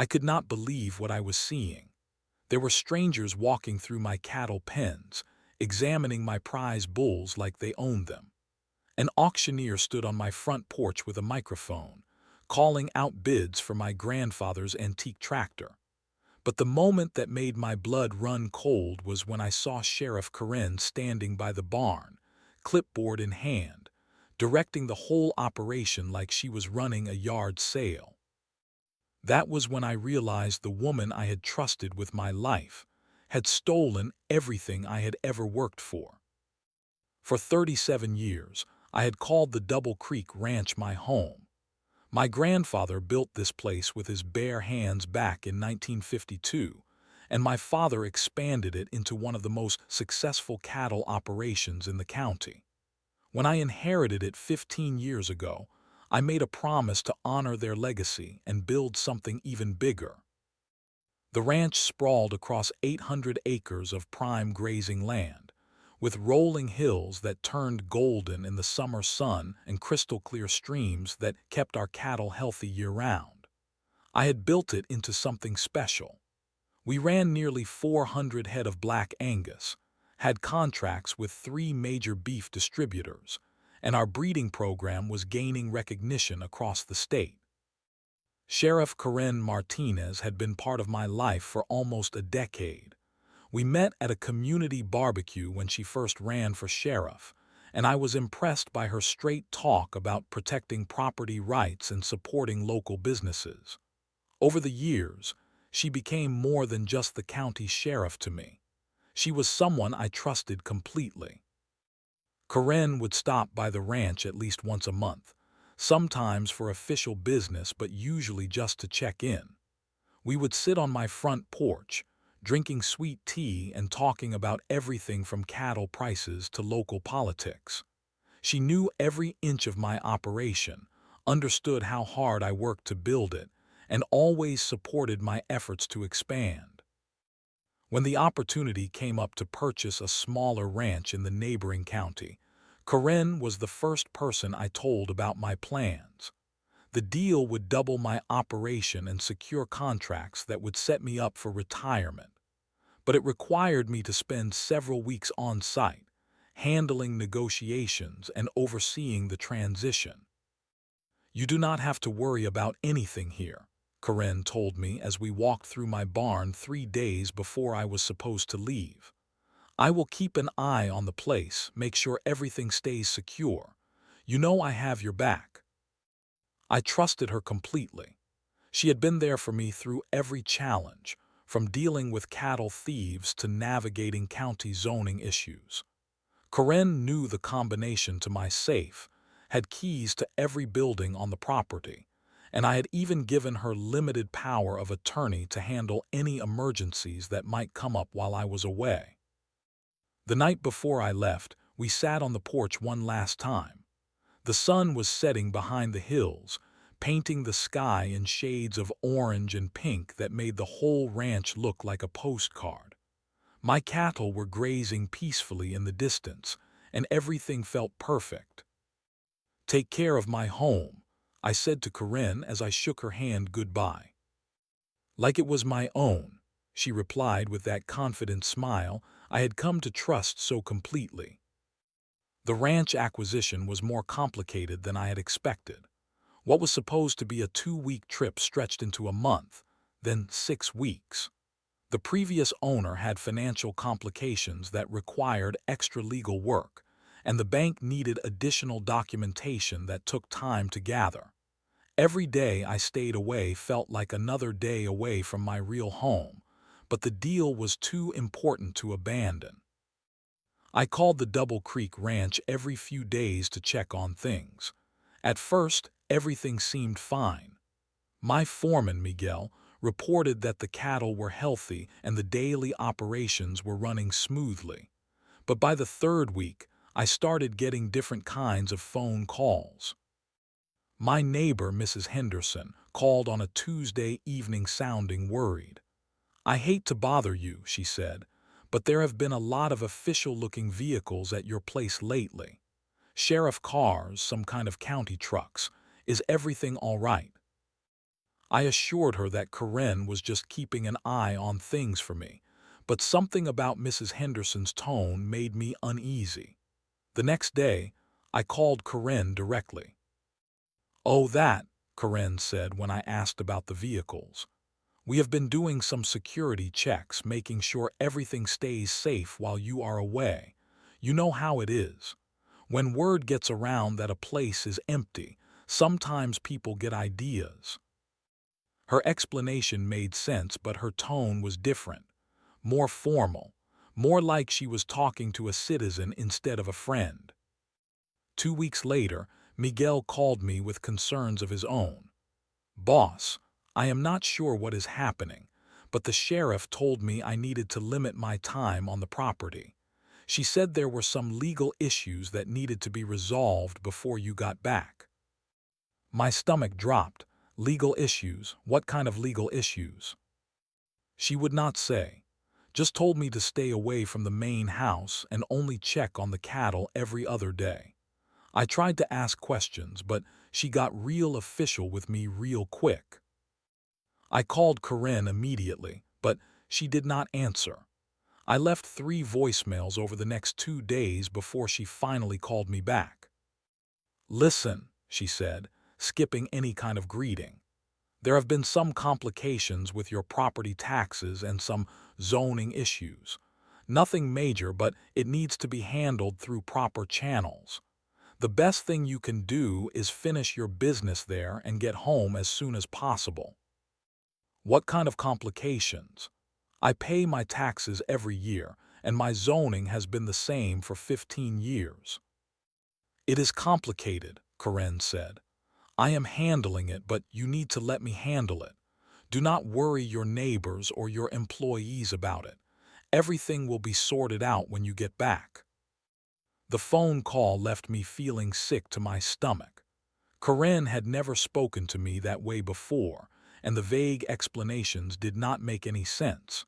I could not believe what I was seeing. There were strangers walking through my cattle pens, examining my prize bulls like they owned them. An auctioneer stood on my front porch with a microphone, calling out bids for my grandfather's antique tractor. But the moment that made my blood run cold was when I saw Sheriff Karen standing by the barn, clipboard in hand, directing the whole operation like she was running a yard sale. That was when I realized the woman I had trusted with my life had stolen everything I had ever worked for. For 37 years, I had called the Double Creek Ranch my home. My grandfather built this place with his bare hands back in 1952, and my father expanded it into one of the most successful cattle operations in the county. When I inherited it 15 years ago, I made a promise to honor their legacy and build something even bigger. The ranch sprawled across 800 acres of prime grazing land, with rolling hills that turned golden in the summer sun and crystal-clear streams that kept our cattle healthy year-round. I had built it into something special. We ran nearly 400 head of Black Angus, had contracts with 3 major beef distributors, and our breeding program was gaining recognition across the state. Sheriff Karen Martinez had been part of my life for almost a decade. We met at a community barbecue when she first ran for sheriff, and I was impressed by her straight talk about protecting property rights and supporting local businesses. Over the years, she became more than just the county sheriff to me. She was someone I trusted completely. Karen would stop by the ranch at least once a month, sometimes for official business but usually just to check in. We would sit on my front porch, drinking sweet tea and talking about everything from cattle prices to local politics. She knew every inch of my operation, understood how hard I worked to build it, and always supported my efforts to expand. When the opportunity came up to purchase a smaller ranch in the neighboring county, Karen was the first person I told about my plans. The deal would double my operation and secure contracts that would set me up for retirement. But it required me to spend several weeks on site, handling negotiations and overseeing the transition. "You do not have to worry about anything here," Karen told me as we walked through my barn 3 days before I was supposed to leave. "I will keep an eye on the place, make sure everything stays secure. You know I have your back." I trusted her completely. She had been there for me through every challenge, from dealing with cattle thieves to navigating county zoning issues. Karen knew the combination to my safe, had keys to every building on the property, and I had even given her limited power of attorney to handle any emergencies that might come up while I was away. The night before I left, we sat on the porch one last time. The sun was setting behind the hills, painting the sky in shades of orange and pink that made the whole ranch look like a postcard. My cattle were grazing peacefully in the distance, and everything felt perfect. "Take care of my home," I said to Karen as I shook her hand goodbye. "Like it was my own," she replied with that confident smile I had come to trust so completely. The ranch acquisition was more complicated than I had expected. What was supposed to be a 2-week trip stretched into a month, then 6 weeks. The previous owner had financial complications that required extra legal work, and the bank needed additional documentation that took time to gather. Every day I stayed away felt like another day away from my real home, but the deal was too important to abandon. I called the Double Creek Ranch every few days to check on things. At first, everything seemed fine. My foreman, Miguel, reported that the cattle were healthy and the daily operations were running smoothly. But by the 3rd week, I started getting different kinds of phone calls. My neighbor, Mrs. Henderson, called on a Tuesday evening sounding worried. "I hate to bother you," she said, "but there have been a lot of official-looking vehicles at your place lately. Sheriff cars, some kind of county trucks. Is everything all right?" I assured her that Karen was just keeping an eye on things for me, but something about Mrs. Henderson's tone made me uneasy. The next day, I called Karen directly. "Oh, that," Karen said when I asked about the vehicles. "We have been doing some security checks, making sure everything stays safe while you are away. You know how it is. When word gets around that a place is empty, sometimes people get ideas." Her explanation made sense, but her tone was different, more formal, more like she was talking to a citizen instead of a friend. 2 weeks later, Miguel called me with concerns of his own. "Boss, I am not sure what is happening, but the sheriff told me I needed to limit my time on the property. She said there were some legal issues that needed to be resolved before you got back." My stomach dropped. Legal issues? What kind of legal issues? She would not say. Just told me to stay away from the main house and only check on the cattle every other day. I tried to ask questions, but she got real official with me real quick. I called Corinne immediately, but she did not answer. I left 3 voicemails over the next 2 days before she finally called me back. "Listen," she said, skipping any kind of greeting. "There have been some complications with your property taxes and some zoning issues. Nothing major, but it needs to be handled through proper channels. The best thing you can do is finish your business there and get home as soon as possible." "What kind of complications?" "I pay my taxes every year, and my zoning has been the same for 15 years. "It is complicated," Corinne said. "I am handling it, but you need to let me handle it. Do not worry your neighbors or your employees about it. Everything will be sorted out when you get back." The phone call left me feeling sick to my stomach. Corinne had never spoken to me that way before, and the vague explanations did not make any sense.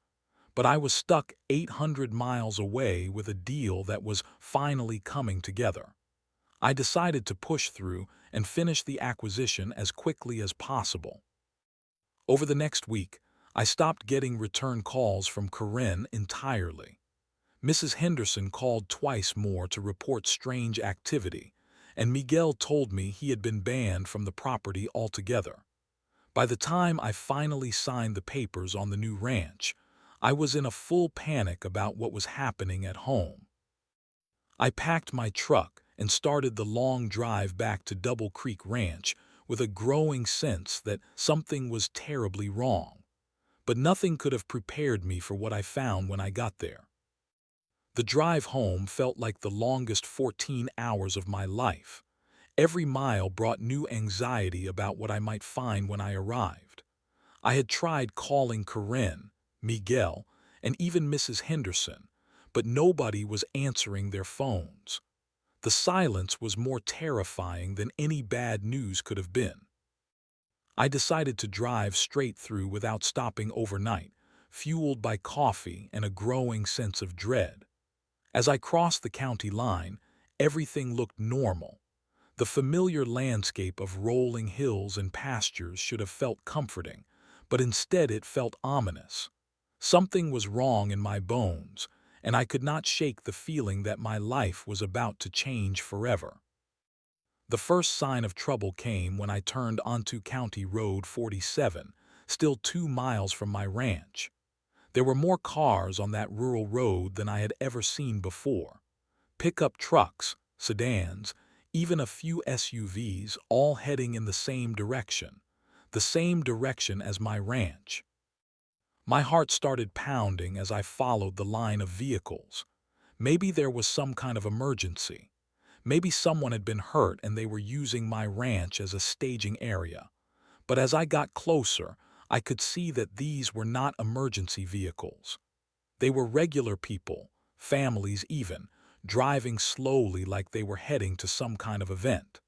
But I was stuck 800 miles away with a deal that was finally coming together. I decided to push through and finish the acquisition as quickly as possible. Over the next week, I stopped getting return calls from Corinne entirely. Mrs. Henderson called twice more to report strange activity, and Miguel told me he had been banned from the property altogether. By the time I finally signed the papers on the new ranch, I was in a full panic about what was happening at home. I packed my truck and started the long drive back to Double Creek Ranch with a growing sense that something was terribly wrong. But nothing could have prepared me for what I found when I got there. The drive home felt like the longest 14 hours of my life. Every mile brought new anxiety about what I might find when I arrived. I had tried calling Corinne, Miguel, and even Mrs. Henderson, but nobody was answering their phones. The silence was more terrifying than any bad news could have been. I decided to drive straight through without stopping overnight, fueled by coffee and a growing sense of dread. As I crossed the county line, everything looked normal. The familiar landscape of rolling hills and pastures should have felt comforting, but instead it felt ominous. Something was wrong in my bones, and I could not shake the feeling that my life was about to change forever. The first sign of trouble came when I turned onto County Road 47, still 2 miles from my ranch. There were more cars on that rural road than I had ever seen before. Pickup trucks, sedans, even a few SUVs, all heading in the same direction as my ranch. My heart started pounding as I followed the line of vehicles. Maybe there was some kind of emergency. Maybe someone had been hurt and they were using my ranch as a staging area. But as I got closer, I could see that these were not emergency vehicles. They were regular people, families even, driving slowly like they were heading to some kind of event.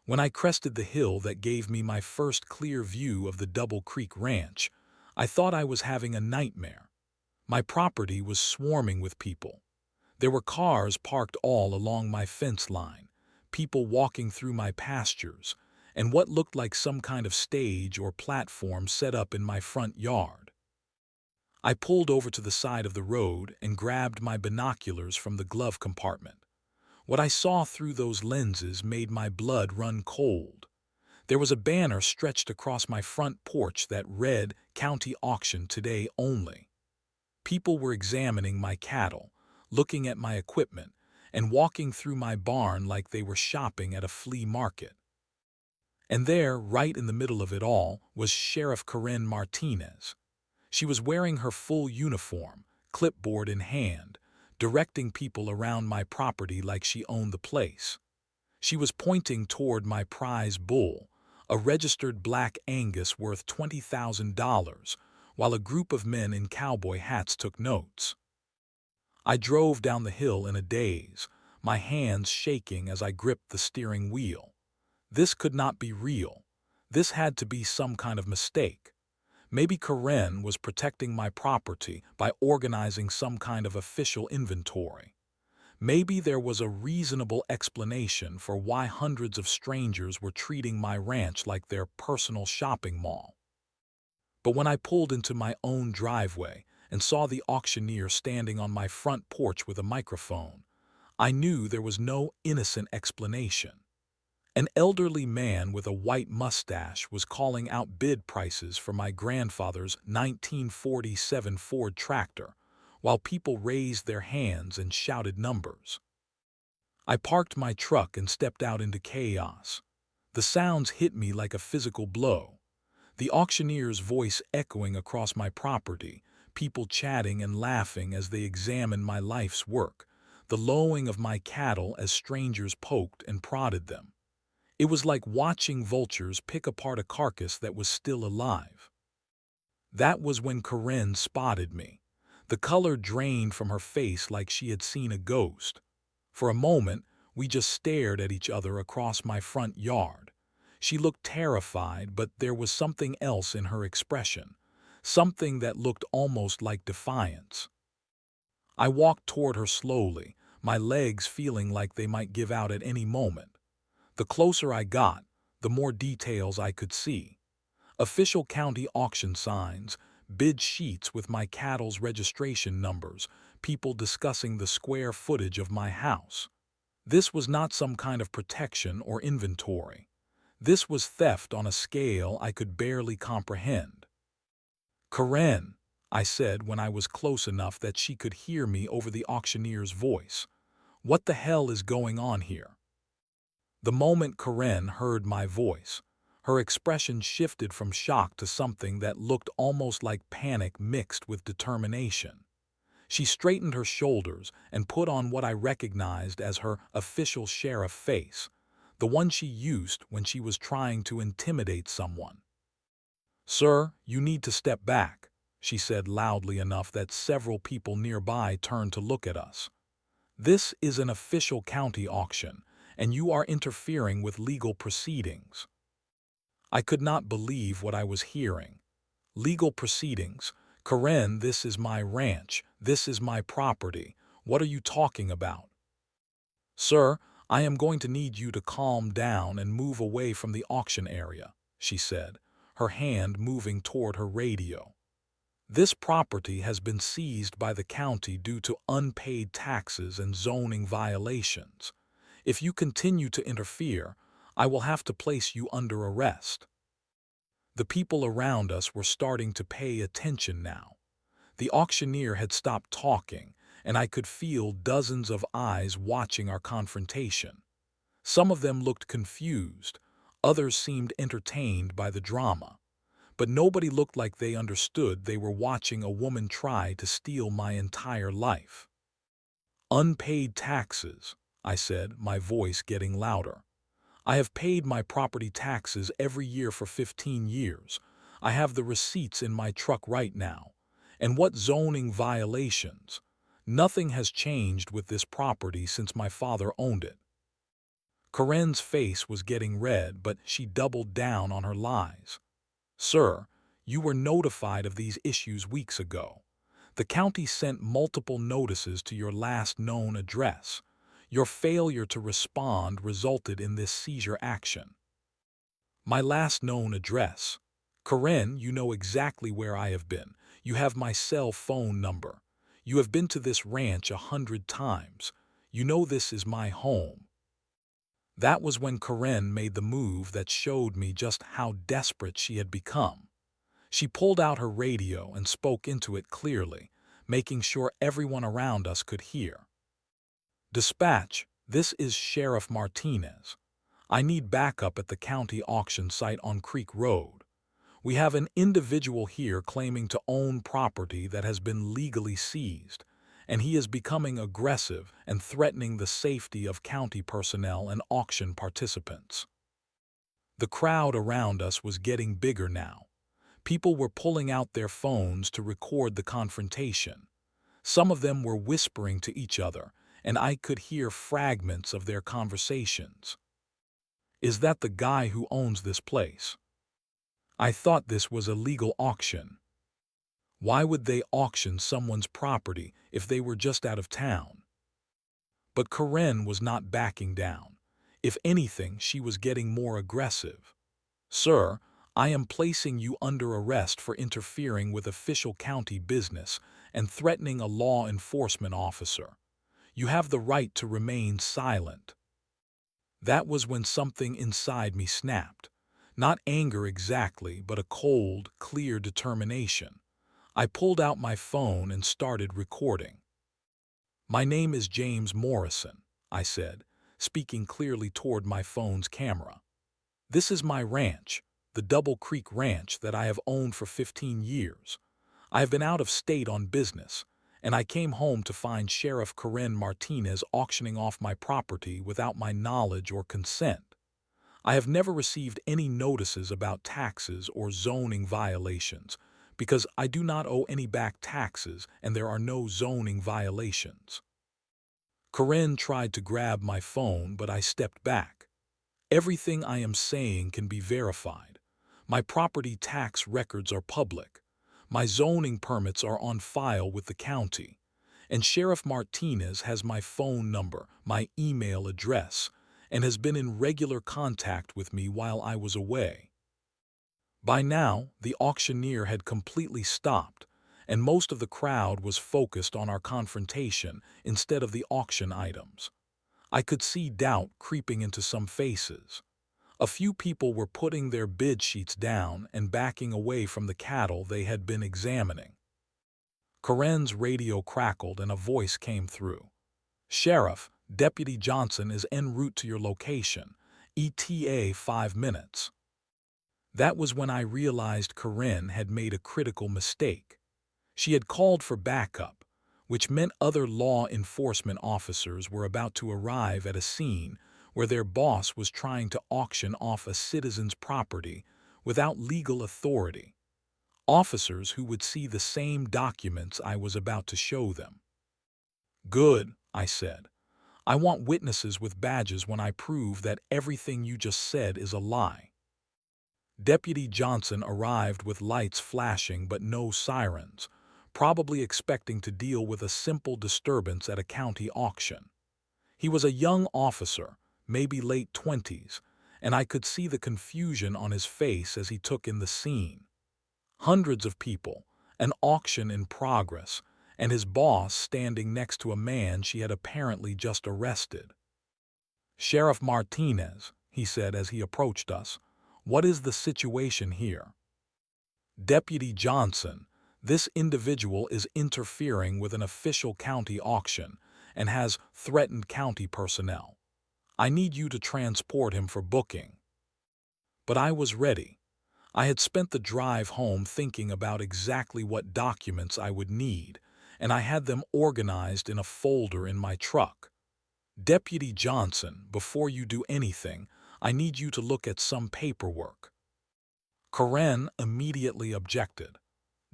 When I crested the hill that gave me my first clear view of the Double Creek Ranch, I thought I was having a nightmare. My property was swarming with people. There were cars parked all along my fence line, people walking through my pastures, and what looked like some kind of stage or platform set up in my front yard. I pulled over to the side of the road and grabbed my binoculars from the glove compartment. What I saw through those lenses made my blood run cold. There was a banner stretched across my front porch that read, "County Auction Today Only." People were examining my cattle, looking at my equipment, and walking through my barn like they were shopping at a flea market. And there, right in the middle of it all, was Sheriff Karen Martinez. She was wearing her full uniform, clipboard in hand, directing people around my property like she owned the place. She was pointing toward my prize bull, a registered black Angus worth $20,000, while a group of men in cowboy hats took notes. I drove down the hill in a daze, my hands shaking as I gripped the steering wheel. This could not be real. This had to be some kind of mistake. Maybe Karen was protecting my property by organizing some kind of official inventory. Maybe there was a reasonable explanation for why hundreds of strangers were treating my ranch like their personal shopping mall. But when I pulled into my own driveway and saw the auctioneer standing on my front porch with a microphone, I knew there was no innocent explanation. An elderly man with a white mustache was calling out bid prices for my grandfather's 1947 Ford tractor, while people raised their hands and shouted numbers. I parked my truck and stepped out into chaos. The sounds hit me like a physical blow. The auctioneer's voice echoing across my property, people chatting and laughing as they examined my life's work, the lowing of my cattle as strangers poked and prodded them. It was like watching vultures pick apart a carcass that was still alive. That was when Karen spotted me. The color drained from her face like she had seen a ghost. For a moment, we just stared at each other across my front yard. She looked terrified, but there was something else in her expression, something that looked almost like defiance. I walked toward her slowly, my legs feeling like they might give out at any moment. The closer I got, the more details I could see. Official county auction signs, bid sheets with my cattle's registration numbers, people discussing the square footage of my house. This was not some kind of protection or inventory. This was theft on a scale I could barely comprehend. "Karen," I said when I was close enough that she could hear me over the auctioneer's voice. "What the hell is going on here?" The moment Karen heard my voice, her expression shifted from shock to something that looked almost like panic mixed with determination. She straightened her shoulders and put on what I recognized as her official sheriff face, the one she used when she was trying to intimidate someone. "Sir, you need to step back," she said loudly enough that several people nearby turned to look at us. "This is an official county auction, and you are interfering with legal proceedings." I could not believe what I was hearing. Legal proceedings? "Karen, this is my ranch. This is my property. What are you talking about?" "Sir, I am going to need you to calm down and move away from the auction area," she said, her hand moving toward her radio. "This property has been seized by the county due to unpaid taxes and zoning violations. If you continue to interfere, I will have to place you under arrest." The people around us were starting to pay attention now. The auctioneer had stopped talking, and I could feel dozens of eyes watching our confrontation. Some of them looked confused, others seemed entertained by the drama. But nobody looked like they understood they were watching a woman try to steal my entire life. "Unpaid taxes," I said, my voice getting louder. "I have paid my property taxes every year for 15 years. I have the receipts in my truck right now. And what zoning violations? Nothing has changed with this property since my father owned it." Karen's face was getting red, but she doubled down on her lies. "Sir, you were notified of these issues weeks ago. The county sent multiple notices to your last known address. Your failure to respond resulted in this seizure action." My last known address. Karen, you know exactly where I have been. You have my cell phone number. You have been to this ranch 100 times. You know this is my home. That was when Karen made the move that showed me just how desperate she had become. She pulled out her radio and spoke into it clearly, making sure everyone around us could hear. Dispatch, this is Sheriff Martinez. I need backup at the county auction site on Creek Road. We have an individual here claiming to own property that has been legally seized, and he is becoming aggressive and threatening the safety of county personnel and auction participants. The crowd around us was getting bigger now. People were pulling out their phones to record the confrontation. Some of them were whispering to each other, and I could hear fragments of their conversations. Is that the guy who owns this place? I thought this was a legal auction. Why would they auction someone's property if they were just out of town? But Karen was not backing down. If anything, she was getting more aggressive. Sir, I am placing you under arrest for interfering with official county business and threatening a law enforcement officer. You have the right to remain silent. That was when something inside me snapped. Not anger exactly, but a cold, clear determination. I pulled out my phone and started recording. My name is James Morrison, I said, speaking clearly toward my phone's camera. This is my ranch, the Double Creek Ranch that I have owned for 15 years. I have been out of state on business, and I came home to find Sheriff Karen Martinez auctioning off my property without my knowledge or consent. I have never received any notices about taxes or zoning violations because I do not owe any back taxes and there are no zoning violations. Karen tried to grab my phone, but I stepped back. Everything I am saying can be verified. My property tax records are public. My zoning permits are on file with the county. And Sheriff Martinez has my phone number, my email address, and has been in regular contact with me while I was away. By now, the auctioneer had completely stopped, and most of the crowd was focused on our confrontation instead of the auction items. I could see doubt creeping into some faces. A few people were putting their bid sheets down and backing away from the cattle they had been examining. Karen's radio crackled and a voice came through. Sheriff, Deputy Johnson is en route to your location. ETA 5 minutes. That was when I realized Karen had made a critical mistake. She had called for backup, which meant other law enforcement officers were about to arrive at a scene where their boss was trying to auction off a citizen's property without legal authority. Officers who would see the same documents I was about to show them. Good, I said. I want witnesses with badges when I prove that everything you just said is a lie. Deputy Johnson arrived with lights flashing but no sirens, probably expecting to deal with a simple disturbance at a county auction. He was a young officer, maybe late 20s, and I could see the confusion on his face as he took in the scene. Hundreds of people, an auction in progress, and his boss standing next to a man she had apparently just arrested. Sheriff Martinez, he said as he approached us, what is the situation here? Deputy Johnson, this individual is interfering with an official county auction and has threatened county personnel. I need you to transport him for booking. But I was ready. I had spent the drive home thinking about exactly what documents I would need, and I had them organized in a folder in my truck. Deputy Johnson, before you do anything, I need you to look at some paperwork. Karen immediately objected.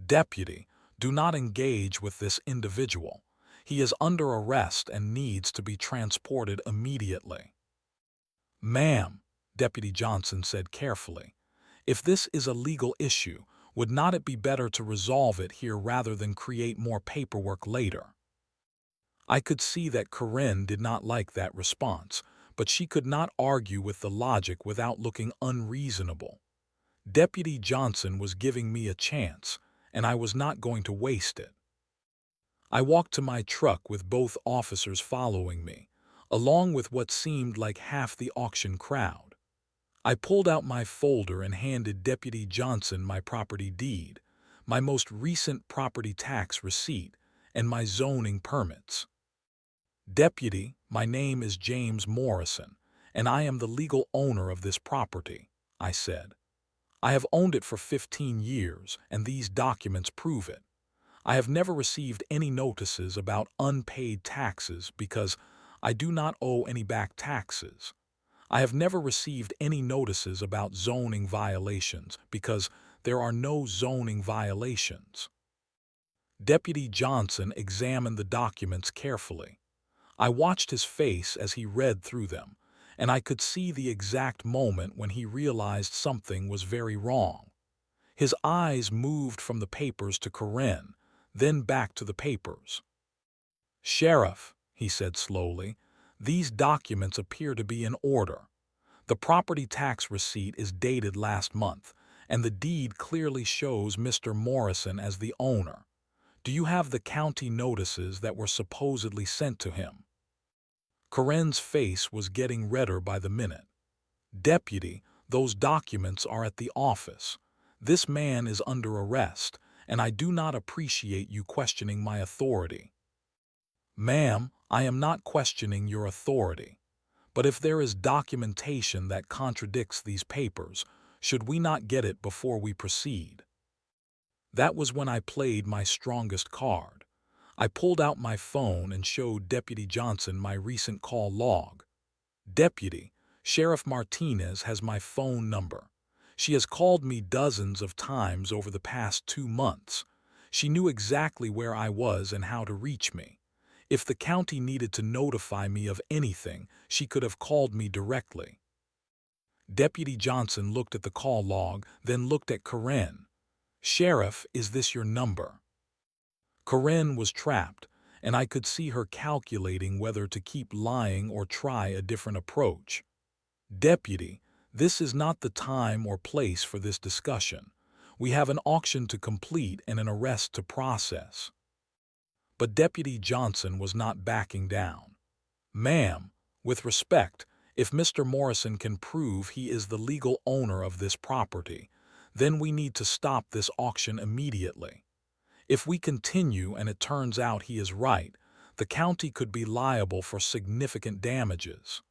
Deputy, do not engage with this individual. He is under arrest and needs to be transported immediately. Ma'am, Deputy Johnson said carefully, if this is a legal issue, would not it be better to resolve it here rather than create more paperwork later? I could see that Karen did not like that response, but she could not argue with the logic without looking unreasonable. Deputy Johnson was giving me a chance, and I was not going to waste it. I walked to my truck with both officers following me, along with what seemed like half the auction crowd. I pulled out my folder and handed Deputy Johnson my property deed, my most recent property tax receipt, and my zoning permits. "Deputy, my name is James Morrison, and I am the legal owner of this property," I said. "I have owned it for 15 years, and these documents prove it. I have never received any notices about unpaid taxes because I do not owe any back taxes. I have never received any notices about zoning violations because there are no zoning violations." Deputy Johnson examined the documents carefully. I watched his face as he read through them, and I could see the exact moment when he realized something was very wrong. His eyes moved from the papers to Karen, then back to the papers. "Sheriff," he said slowly, "these documents appear to be in order. The property tax receipt is dated last month, and the deed clearly shows Mr. Morrison as the owner. Do you have the county notices that were supposedly sent to him?" Karen's face was getting redder by the minute. "Deputy, those documents are at the office. This man is under arrest, and I do not appreciate you questioning my authority." "Ma'am, I am not questioning your authority. But if there is documentation that contradicts these papers, should we not get it before we proceed?" That was when I played my strongest card. I pulled out my phone and showed Deputy Johnson my recent call log. "Deputy, Sheriff Martinez has my phone number. She has called me dozens of times over the past 2 months. She knew exactly where I was and how to reach me. If the county needed to notify me of anything, she could have called me directly." Deputy Johnson looked at the call log, then looked at Karen. "Sheriff, is this your number?" Karen was trapped, and I could see her calculating whether to keep lying or try a different approach. "Deputy, this is not the time or place for this discussion. We have an auction to complete and an arrest to process." But Deputy Johnson was not backing down. "Ma'am, with respect, if Mr. Morrison can prove he is the legal owner of this property, then we need to stop this auction immediately. If we continue and it turns out he is right, the county could be liable for significant damages."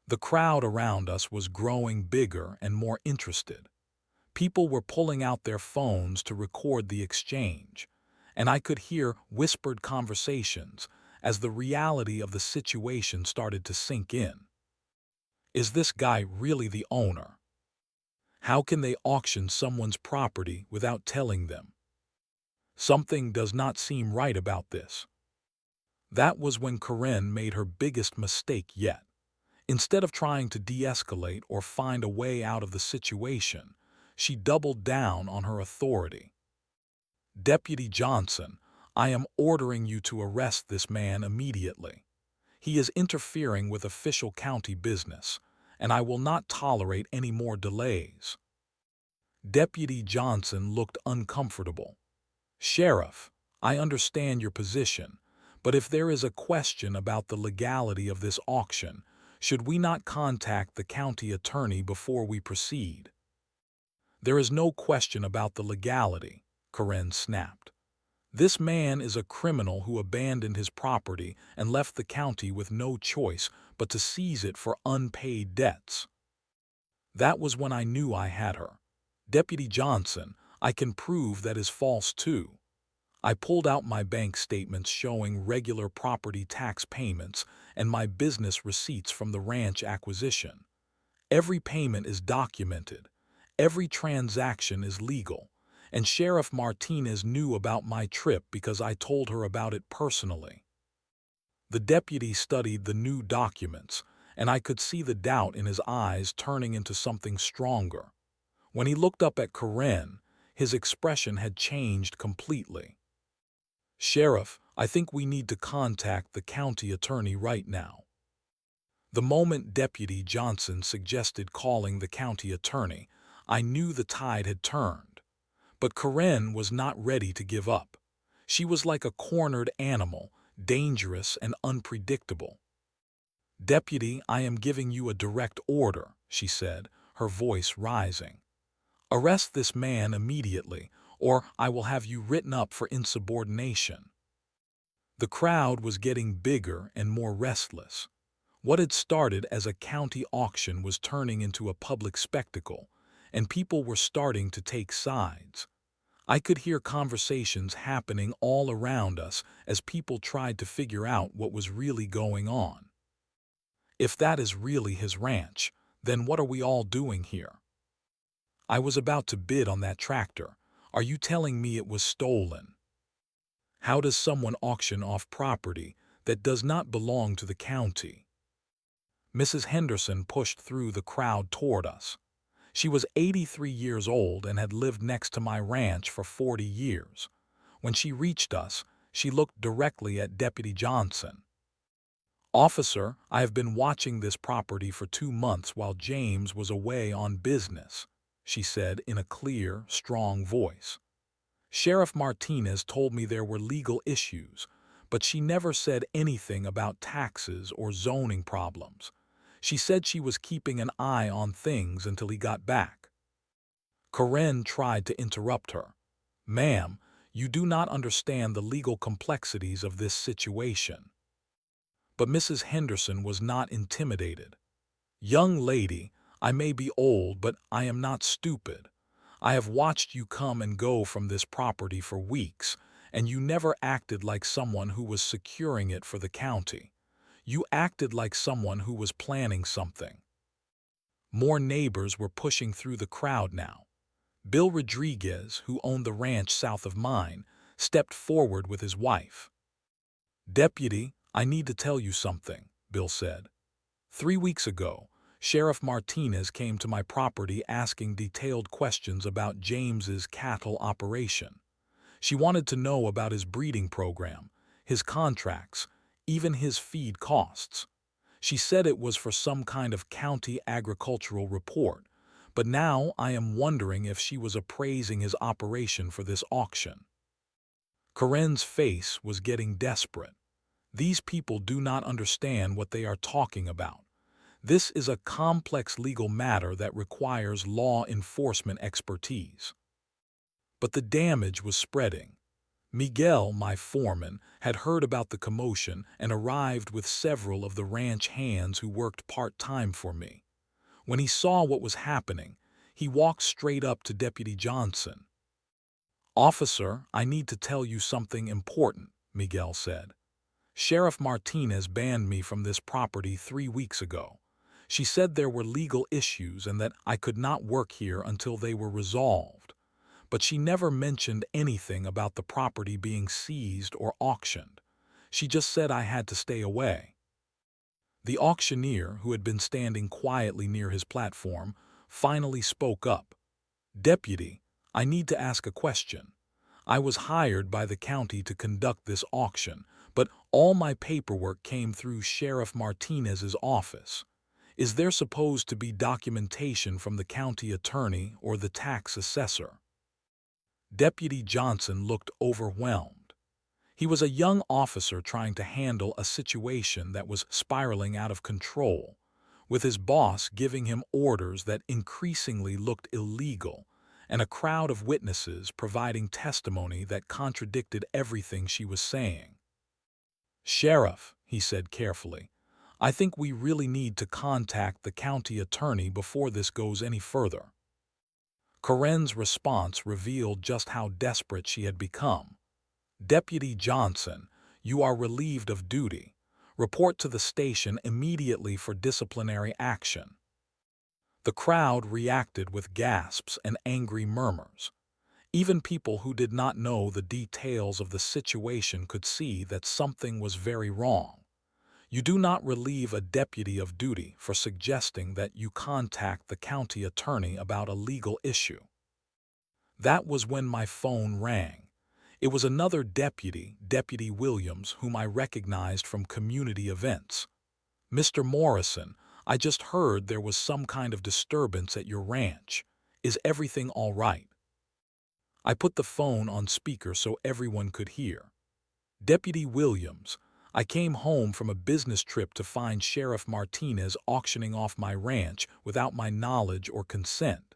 The crowd around us was growing bigger and more interested. People were pulling out their phones to record the exchange, and I could hear whispered conversations as the reality of the situation started to sink in. Is this guy really the owner? How can they auction someone's property without telling them? Something does not seem right about this. That was when Karen made her biggest mistake yet. Instead of trying to de-escalate or find a way out of the situation, she doubled down on her authority. "Deputy Johnson, I am ordering you to arrest this man immediately. He is interfering with official county business, and I will not tolerate any more delays." Deputy Johnson looked uncomfortable. "Sheriff, I understand your position, but if there is a question about the legality of this auction, should we not contact the county attorney before we proceed?" "There is no question about the legality," Karen snapped. "This man is a criminal who abandoned his property and left the county with no choice but to seize it for unpaid debts." That was when I knew I had her. "Deputy Johnson, I can prove that is false too." I pulled out my bank statements showing regular property tax payments and my business receipts from the ranch acquisition. Every payment is documented. Every transaction is legal. And Sheriff Martinez knew about my trip because I told her about it personally. The deputy studied the new documents, and I could see the doubt in his eyes turning into something stronger. When he looked up at Karen, his expression had changed completely. "Sheriff, I think we need to contact the county attorney right now." The moment Deputy Johnson suggested calling the county attorney, I knew the tide had turned. But Karen was not ready to give up. She was like a cornered animal, dangerous and unpredictable. "Deputy, I am giving you a direct order," she said, her voice rising. "Arrest this man immediately, or I will have you written up for insubordination." The crowd was getting bigger and more restless. What had started as a county auction was turning into a public spectacle, and people were starting to take sides. I could hear conversations happening all around us as people tried to figure out what was really going on. If that is really his ranch, then what are we all doing here? I was about to bid on that tractor. Are you telling me it was stolen? How does someone auction off property that does not belong to the county? Mrs. Henderson pushed through the crowd toward us. She was 83 years old and had lived next to my ranch for 40 years. When she reached us, she looked directly at Deputy Johnson. "Officer, I have been watching this property for 2 months while James was away on business," she said in a clear, strong voice. "Sheriff Martinez told me there were legal issues, but she never said anything about taxes or zoning problems. She said she was keeping an eye on things until he got back." Karen tried to interrupt her. "Ma'am, you do not understand the legal complexities of this situation." But Mrs. Henderson was not intimidated. "Young lady, I may be old, but I am not stupid. I have watched you come and go from this property for weeks, and you never acted like someone who was securing it for the county. You acted like someone who was planning something." More neighbors were pushing through the crowd now. Bill Rodriguez, who owned the ranch south of mine, stepped forward with his wife. "Deputy, I need to tell you something," Bill said. "3 weeks ago, Sheriff Martinez came to my property asking detailed questions about James's cattle operation. She wanted to know about his breeding program, his contracts, even his feed costs. She said it was for some kind of county agricultural report, but now I am wondering if she was appraising his operation for this auction." Karen's face was getting desperate. These people do not understand what they are talking about. This is a complex legal matter that requires law enforcement expertise. But the damage was spreading. Miguel, my foreman, had heard about the commotion and arrived with several of the ranch hands who worked part-time for me. When he saw what was happening, he walked straight up to Deputy Johnson. "Officer, I need to tell you something important," Miguel said. "Sheriff Martinez banned me from this property 3 weeks ago. She said there were legal issues and that I could not work here until they were resolved. But she never mentioned anything about the property being seized or auctioned. She just said I had to stay away." The auctioneer, who had been standing quietly near his platform, finally spoke up. "Deputy, I need to ask a question. I was hired by the county to conduct this auction, but all my paperwork came through Sheriff Martinez's office. Is there supposed to be documentation from the county attorney or the tax assessor?" Deputy Johnson looked overwhelmed. He was a young officer trying to handle a situation that was spiraling out of control, with his boss giving him orders that increasingly looked illegal, and a crowd of witnesses providing testimony that contradicted everything she was saying. "Sheriff," he said carefully, "I think we really need to contact the county attorney before this goes any further." Karen's response revealed just how desperate she had become. "Deputy Johnson, you are relieved of duty. Report to the station immediately for disciplinary action." The crowd reacted with gasps and angry murmurs. Even people who did not know the details of the situation could see that something was very wrong. You do not relieve a deputy of duty for suggesting that you contact the county attorney about a legal issue. That was when my phone rang. It was another deputy, Deputy Williams, whom I recognized from community events. "Mr. Morrison, I just heard there was some kind of disturbance at your ranch. Is everything all right?" I put the phone on speaker so everyone could hear. "Deputy Williams, I came home from a business trip to find Sheriff Martinez auctioning off my ranch without my knowledge or consent.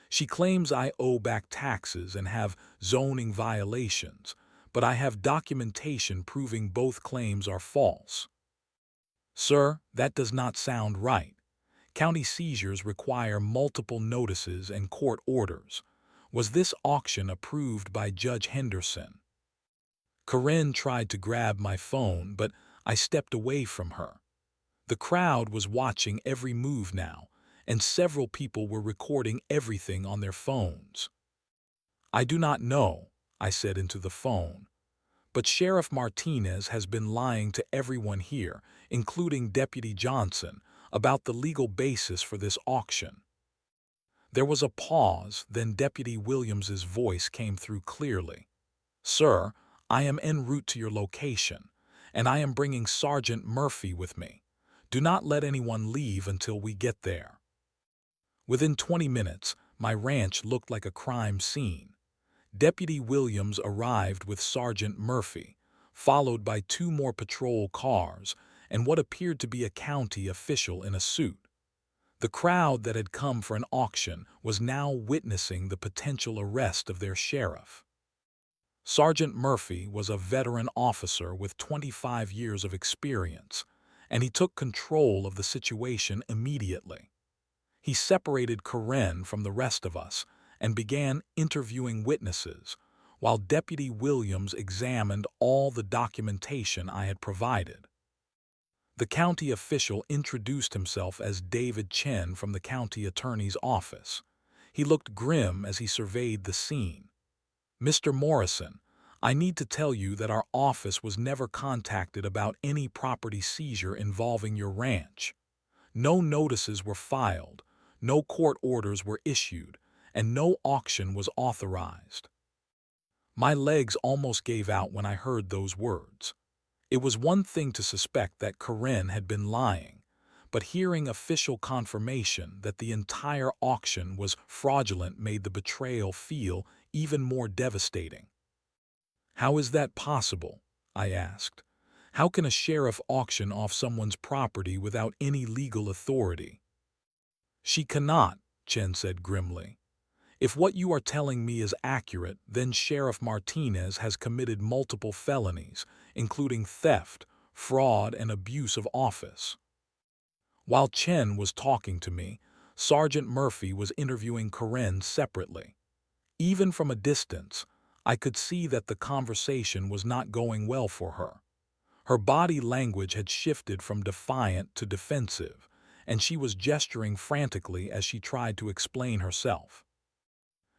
She claims I owe back taxes and have zoning violations, but I have documentation proving both claims are false." "Sir, that does not sound right. County seizures require multiple notices and court orders. Was this auction approved by Judge Henderson?" Karen tried to grab my phone, but I stepped away from her. The crowd was watching every move now, and several people were recording everything on their phones. "I do not know," I said into the phone, "but Sheriff Martinez has been lying to everyone here, including Deputy Johnson, about the legal basis for this auction." There was a pause, then Deputy Williams's voice came through clearly. "Sir, I am en route to your location, and I am bringing Sergeant Murphy with me. Do not let anyone leave until we get there." Within 20 minutes, my ranch looked like a crime scene. Deputy Williams arrived with Sergeant Murphy, followed by 2 more patrol cars and what appeared to be a county official in a suit. The crowd that had come for an auction was now witnessing the potential arrest of their sheriff. Sergeant Murphy was a veteran officer with 25 years of experience, and he took control of the situation immediately. He separated Karen from the rest of us and began interviewing witnesses, while Deputy Williams examined all the documentation I had provided. The county official introduced himself as David Chen from the county attorney's office. He looked grim as he surveyed the scene. "Mr. Morrison, I need to tell you that our office was never contacted about any property seizure involving your ranch. No notices were filed, no court orders were issued, and no auction was authorized." My legs almost gave out when I heard those words. It was one thing to suspect that Karen had been lying, but hearing official confirmation that the entire auction was fraudulent made the betrayal feel even more devastating. "How is that possible?" I asked. "How can a sheriff auction off someone's property without any legal authority?" "She cannot," Chen said grimly. "If what you are telling me is accurate, then Sheriff Martinez has committed multiple felonies, including theft, fraud, and abuse of office." While Chen was talking to me, Sergeant Murphy was interviewing Karen separately. Even from a distance, I could see that the conversation was not going well for her. Her body language had shifted from defiant to defensive, and she was gesturing frantically as she tried to explain herself.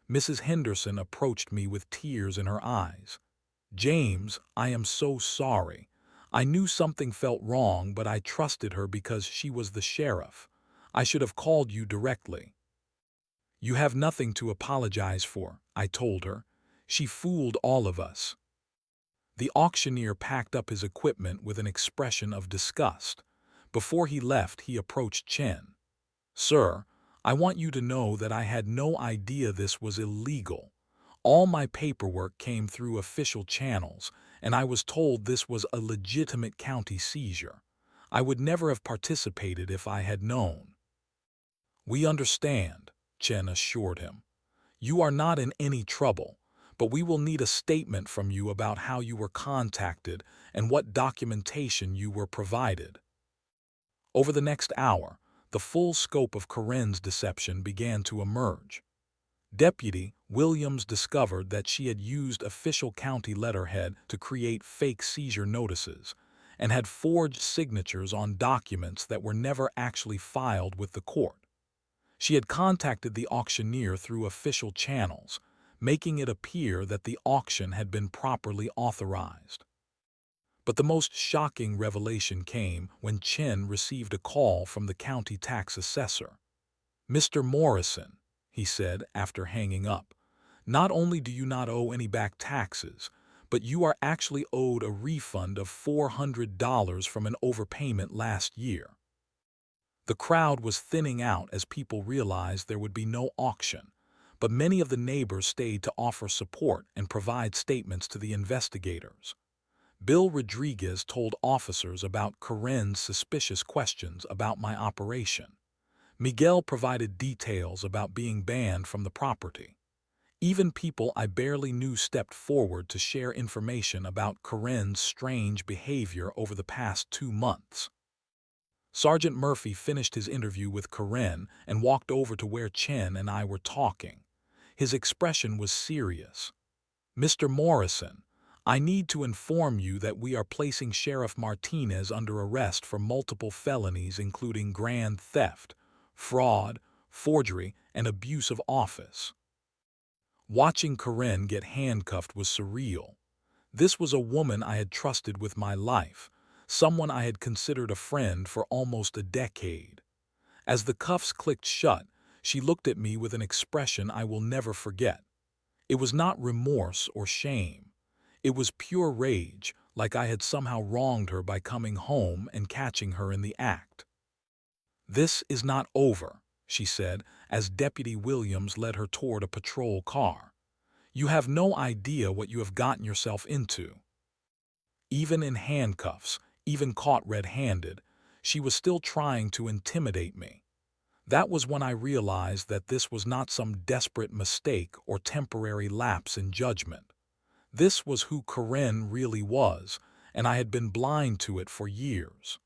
Mrs. Henderson approached me with tears in her eyes. "James, I am so sorry. I knew something felt wrong, but I trusted her because she was the sheriff. I should have called you directly." "You have nothing to apologize for," I told her. "She fooled all of us." The auctioneer packed up his equipment with an expression of disgust. Before he left, he approached Chen. "Sir, I want you to know that I had no idea this was illegal. All my paperwork came through official channels, and I was told this was a legitimate county seizure. I would never have participated if I had known." "We understand," Chen assured him. "You are not in any trouble, but we will need a statement from you about how you were contacted and what documentation you were provided." Over the next hour, the full scope of Karen's deception began to emerge. Deputy Williams discovered that she had used official county letterhead to create fake seizure notices and had forged signatures on documents that were never actually filed with the court. She had contacted the auctioneer through official channels, making it appear that the auction had been properly authorized. But the most shocking revelation came when Chen received a call from the county tax assessor. "Mr. Morrison," he said after hanging up, "not only do you not owe any back taxes, but you are actually owed a refund of $400 from an overpayment last year." The crowd was thinning out as people realized there would be no auction, but many of the neighbors stayed to offer support and provide statements to the investigators. Bill Rodriguez told officers about Karen's suspicious questions about my operation. Miguel provided details about being banned from the property. Even people I barely knew stepped forward to share information about Karen's strange behavior over the past 2 months. Sergeant Murphy finished his interview with Karen and walked over to where Chen and I were talking. His expression was serious. "Mr. Morrison, I need to inform you that we are placing Sheriff Martinez under arrest for multiple felonies including grand theft, fraud, forgery, and abuse of office." Watching Karen get handcuffed was surreal. This was a woman I had trusted with my life, someone I had considered a friend for almost a decade. As the cuffs clicked shut, she looked at me with an expression I will never forget. It was not remorse or shame. It was pure rage, like I had somehow wronged her by coming home and catching her in the act. "This is not over," she said, as Deputy Williams led her toward a patrol car. "You have no idea what you have gotten yourself into." Even in handcuffs, even caught red-handed, she was still trying to intimidate me. That was when I realized that this was not some desperate mistake or temporary lapse in judgment. This was who Karen really was, and I had been blind to it for years.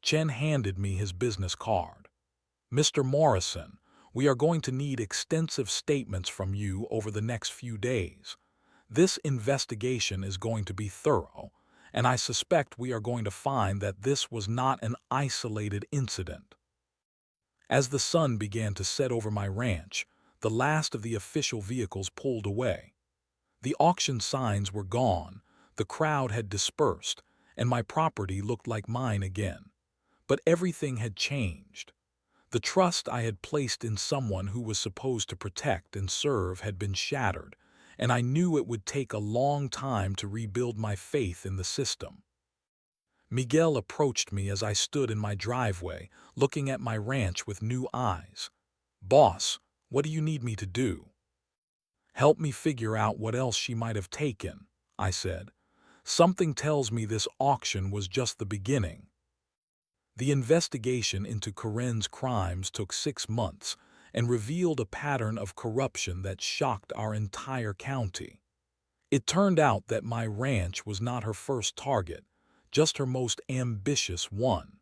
Chen handed me his business card. "Mr. Morrison, we are going to need extensive statements from you over the next few days. This investigation is going to be thorough, and I suspect we are going to find that this was not an isolated incident." As the sun began to set over my ranch, the last of the official vehicles pulled away. The auction signs were gone, the crowd had dispersed, and my property looked like mine again. But everything had changed. The trust I had placed in someone who was supposed to protect and serve had been shattered, and I knew it would take a long time to rebuild my faith in the system. Miguel approached me as I stood in my driveway, looking at my ranch with new eyes. "Boss, what do you need me to do?" "Help me figure out what else she might have taken," I said. "Something tells me this auction was just the beginning." The investigation into Karen's crimes took 6 months and revealed a pattern of corruption that shocked our entire county. It turned out that my ranch was not her first target, just her most ambitious one.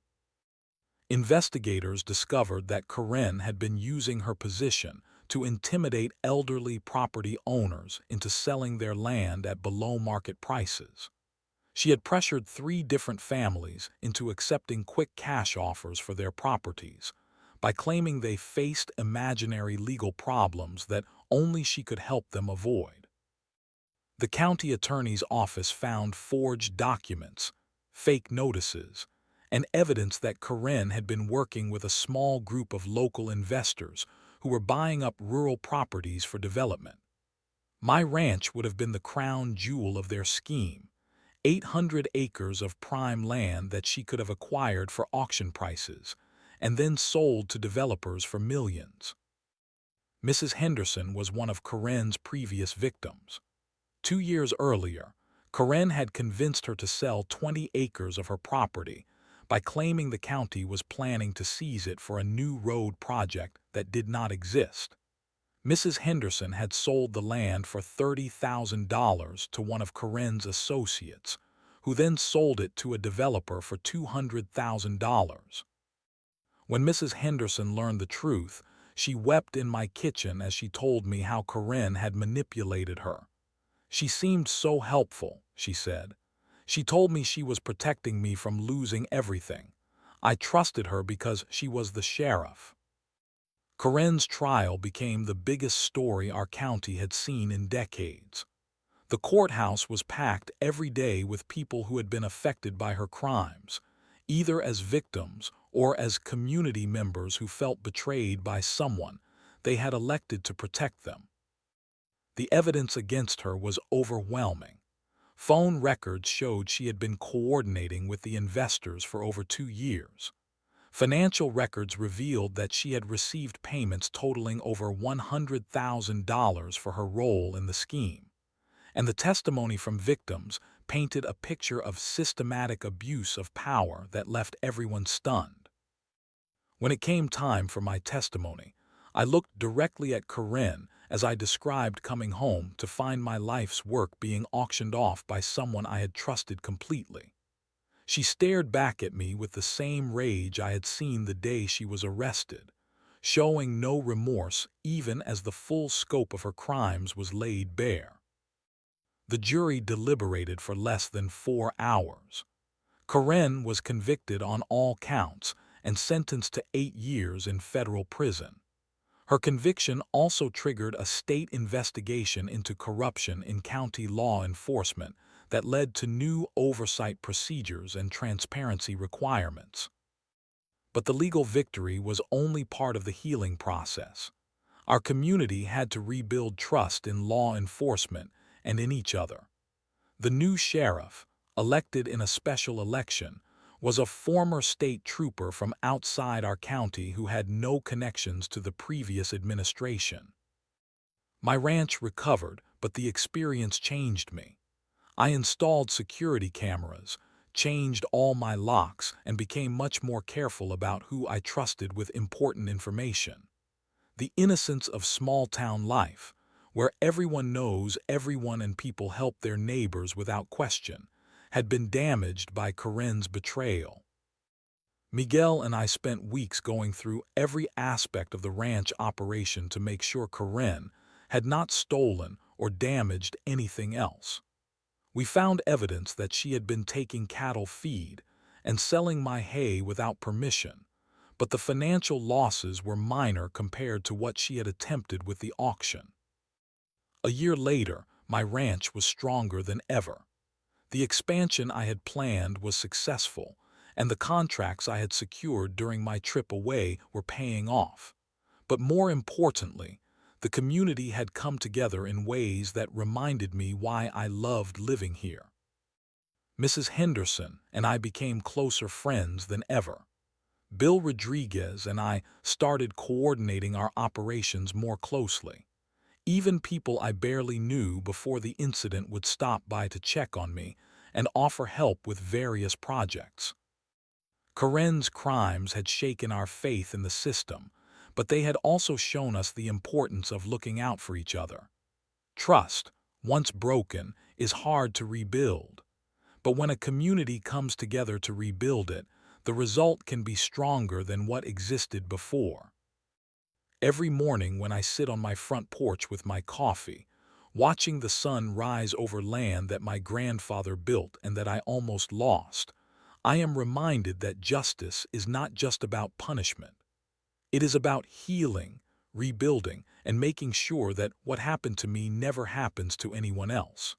Investigators discovered that Karen had been using her position to intimidate elderly property owners into selling their land at below-market prices. She had pressured 3 different families into accepting quick cash offers for their properties by claiming they faced imaginary legal problems that only she could help them avoid. The county attorney's office found forged documents, fake notices, and evidence that Karen had been working with a small group of local investors who were buying up rural properties for development. My ranch would have been the crown jewel of their scheme, 800 acres of prime land that she could have acquired for auction prices and then sold to developers for millions. Mrs. Henderson was one of Karen's previous victims. 2 years earlier, Karen had convinced her to sell 20 acres of her property by claiming the county was planning to seize it for a new road project that did not exist. Mrs. Henderson had sold the land for $30,000 to one of Karen's associates, who then sold it to a developer for $200,000. When Mrs. Henderson learned the truth, she wept in my kitchen as she told me how Karen had manipulated her. "She seemed so helpful," she said. "She told me she was protecting me from losing everything. I trusted her because she was the sheriff." Karen's trial became the biggest story our county had seen in decades. The courthouse was packed every day with people who had been affected by her crimes, either as victims or as community members who felt betrayed by someone they had elected to protect them. The evidence against her was overwhelming. Phone records showed she had been coordinating with the investors for over 2 years. Financial records revealed that she had received payments totaling over $100,000 for her role in the scheme, and the testimony from victims painted a picture of systematic abuse of power that left everyone stunned. When it came time for my testimony, I looked directly at Karen as I described coming home to find my life's work being auctioned off by someone I had trusted completely. She stared back at me with the same rage I had seen the day she was arrested, showing no remorse even as the full scope of her crimes was laid bare. The jury deliberated for less than 4 hours. Karen was convicted on all counts and sentenced to 8 years in federal prison. Her conviction also triggered a state investigation into corruption in county law enforcement that led to new oversight procedures and transparency requirements. But the legal victory was only part of the healing process. Our community had to rebuild trust in law enforcement and in each other. The new sheriff, elected in a special election, was a former state trooper from outside our county who had no connections to the previous administration. My ranch recovered, but the experience changed me. I installed security cameras, changed all my locks, and became much more careful about who I trusted with important information. The innocence of small-town life, where everyone knows everyone and people help their neighbors without question, had been damaged by Karen's betrayal. Miguel and I spent weeks going through every aspect of the ranch operation to make sure Karen had not stolen or damaged anything else. We found evidence that she had been taking cattle feed and selling my hay without permission, but the financial losses were minor compared to what she had attempted with the auction. A year later, my ranch was stronger than ever. The expansion I had planned was successful, and the contracts I had secured during my trip away were paying off. But more importantly, the community had come together in ways that reminded me why I loved living here. Mrs. Henderson and I became closer friends than ever. Bill Rodriguez and I started coordinating our operations more closely. Even people I barely knew before the incident would stop by to check on me and offer help with various projects. Karen's crimes had shaken our faith in the system, but they had also shown us the importance of looking out for each other. Trust, once broken, is hard to rebuild. But when a community comes together to rebuild it, the result can be stronger than what existed before. Every morning when I sit on my front porch with my coffee, watching the sun rise over land that my grandfather built and that I almost lost, I am reminded that justice is not just about punishment. It is about healing, rebuilding, and making sure that what happened to me never happens to anyone else.